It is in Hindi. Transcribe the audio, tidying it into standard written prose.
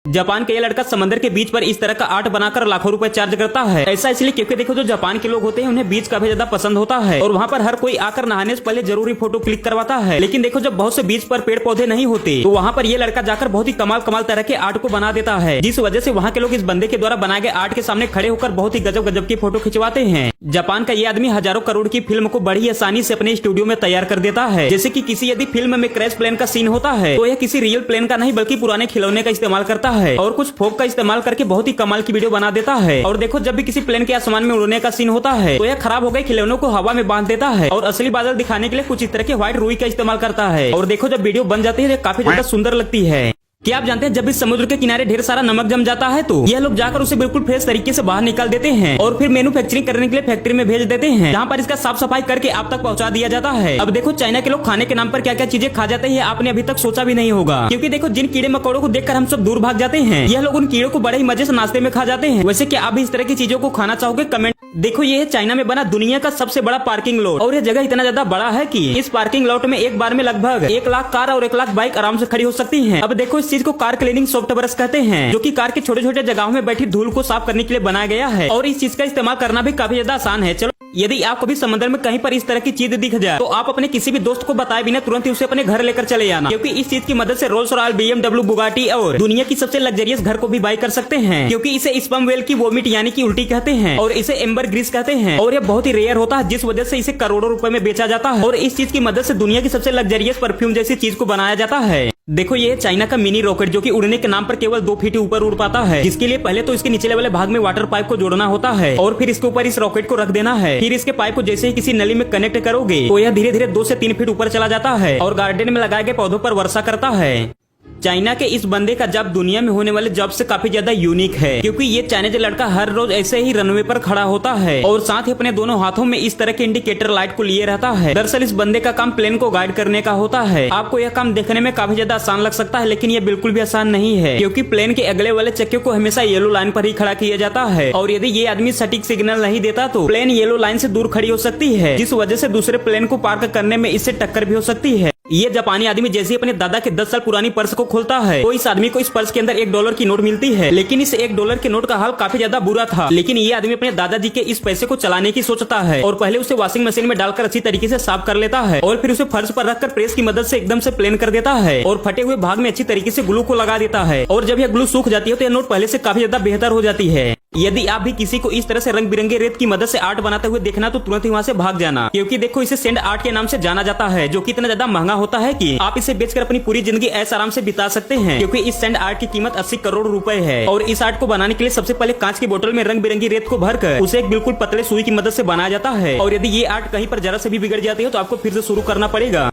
जापान का ये लड़का समंदर के बीच पर इस तरह का आर्ट बनाकर लाखों रुपए चार्ज करता है। ऐसा इसलिए क्योंकि देखो जो जापान के लोग होते हैं उन्हें बीच काफी ज्यादा पसंद होता है और वहाँ पर हर कोई आकर नहाने से पहले जरूरी फोटो क्लिक करवाता है। लेकिन देखो जब बहुत से बीच पर पेड़ पौधे नहीं होते तो वहाँ पर ये लड़का जाकर बहुत ही कमाल तरह के आर्ट को बना देता है, जिस वजह से वहाँ के लोग इस बंदे के द्वारा बनाए गए आर्ट के सामने खड़े होकर बहुत ही गजब की फोटो खिंचवाते हैं। जापान का ये आदमी हजारों करोड़ की फिल्म को बड़ी आसानी से अपने स्टूडियो में तैयार कर देता है। जैसे कि किसी यदि फिल्म में क्रैश प्लेन का सीन होता है तो यह किसी रियल प्लेन का नहीं बल्कि पुराने खिलौने का इस्तेमाल करता है और कुछ फोक का इस्तेमाल करके बहुत ही कमाल की वीडियो बना देता है। और देखो जब भी किसी प्लेन के आसमान में उड़ने का सीन होता है तो यह खराब हो गए खिलौनों को हवा में बांध देता है और असली बादल दिखाने के लिए कुछ इस तरह के व्हाइट रुई का इस्तेमाल करता है। और देखो जब वीडियो बन जाती है तो काफी ज्यादा सुंदर लगती है। क्या आप जानते हैं जब इस समुद्र के किनारे ढेर सारा नमक जम जाता है तो यह लोग जाकर उसे बिल्कुल फ्रेश तरीके से बाहर निकाल देते हैं और फिर मैन्युफैक्चरिंग करने के लिए फैक्ट्री में भेज देते हैं, जहाँ पर इसका साफ सफाई करके आप तक पहुँचा दिया जाता है। अब देखो चाइना के लोग खाने के नाम पर क्या क्या चीजें खा जाते हैं आपने अभी तक सोचा भी नहीं होगा, क्योंकि देखो जिन कीड़े मकोड़ों को देखकर हम सब दूर भाग जाते हैं यह लोग उन कीड़ों को बड़े ही मजे से नाश्ते में खा जाते हैं। वैसे क्या आप भी इस तरह की चीजों को खाना चाहोगे? कमेंट। देखो ये है चाइना में बना दुनिया का सबसे बड़ा पार्किंग लॉट और यह जगह इतना ज्यादा बड़ा है कि इस पार्किंग लॉट में एक बार में लगभग 1 लाख कार और 1 लाख बाइक आराम से खड़ी हो सकती हैं। अब देखो इस चीज को कार क्लीनिंग सॉफ्ट ब्रश कहते हैं, जो कि कार के छोटे छोटे जगहों में बैठी धूल को साफ करने के लिए बनाया गया है और इस चीज का इस्तेमाल करना भी काफी ज्यादा आसान है। चलो यदि आपको भी समंदर में कहीं पर इस तरह की चीज दिख जाए तो आप अपने किसी भी दोस्त को बताए बिना तुरंत ही उसे अपने घर लेकर चले जाना, क्योंकि इस चीज की मदद से रोल्स रॉयल, BMW, बुगाटी और दुनिया की सबसे लग्जरियस घर को भी बाई कर सकते हैं, क्योंकि इसे स्पर्म वेल की वोमिट यानी कि उल्टी कहते हैं और इसे एम्बर ग्रीस कहते हैं और यह बहुत ही रेयर होता है, जिस वजह से इसे करोड़ों रुपए में बेचा जाता है और इस चीज की मदद से दुनिया की सबसे लग्जरियस परफ्यूम जैसी चीज को बनाया जाता है। देखो ये है चाइना का मिनी रॉकेट, जो कि उड़ने के नाम पर केवल 2 फीट ऊपर उड़ पाता है, जिसके लिए पहले तो इसके निचले वाले भाग में वाटर पाइप को जोड़ना होता है और फिर इसके ऊपर इस रॉकेट को रख देना है। फिर इसके पाइप को जैसे ही किसी नली में कनेक्ट करोगे तो यह धीरे धीरे 2 से 3 फीट ऊपर चला जाता है और गार्डन में लगाए गए पौधों पर वर्षा करता है। चाइना के इस बंदे का जॉब दुनिया में होने वाले जॉब से काफी ज्यादा यूनिक है, क्योंकि ये चाइनीज लड़का हर रोज ऐसे ही रनवे पर खड़ा होता है और साथ ही अपने दोनों हाथों में इस तरह के इंडिकेटर लाइट को लिए रहता है। दरअसल इस बंदे का काम प्लेन को गाइड करने का होता है। आपको यह काम देखने में काफी ज्यादा आसान लग सकता है, लेकिन ये बिल्कुल भी आसान नहीं है, क्योंकि प्लेन के अगले वाले चक्के को हमेशा येलो लाइन पर ही खड़ा किया जाता है और यदि ये आदमी सटीक सिग्नल नहीं देता तो प्लेन येलो लाइन से दूर खड़ी हो सकती है, जिस वजह से दूसरे प्लेन को पार्क करने में इससे टक्कर भी हो सकती है। ये जापानी आदमी जैसे ही अपने दादा के 10 साल पुरानी पर्स को खोलता है तो इस आदमी को इस पर्स के अंदर $1 की नोट मिलती है, लेकिन इस $1 के नोट का हाल काफी ज्यादा बुरा था। लेकिन ये आदमी अपने दादाजी के इस पैसे को चलाने की सोचता है और पहले उसे वॉशिंग मशीन में डालकर अच्छी तरीके से साफ कर लेता है और फिर उसे फर्श पर रखकर प्रेस की मदद से एकदम से प्लेन कर देता है और फटे हुए भाग में अच्छी तरीके से ग्लू को लगा देता है और जब यह ग्लू सूख जाती है तो यह नोट पहले से काफी ज्यादा बेहतर हो जाती है। यदि आप भी किसी को इस तरह से रंग बिरंगे रेत की मदद से आर्ट बनाते हुए देखना तो तुरंत ही वहाँ से भाग जाना, क्योंकि देखो इसे सैंड आर्ट के नाम से जाना जाता है, जो कि इतना ज्यादा महंगा होता है कि आप इसे बेचकर अपनी पूरी जिंदगी ऐसा आराम से बिता सकते हैं, क्योंकि इस सैंड आर्ट की कीमत 80 करोड़ रुपए है। और इस आर्ट को बनाने के लिए सबसे पहले कांच की बोतल में रंग बिरंगी रेत को भरकर उसे एक बिल्कुल पतले सुई की मदद से बनाया जाता है और यदि ये आर्ट कहीं पर जरा से भी बिगड़ जाती है तो आपको फिर से शुरू करना पड़ेगा।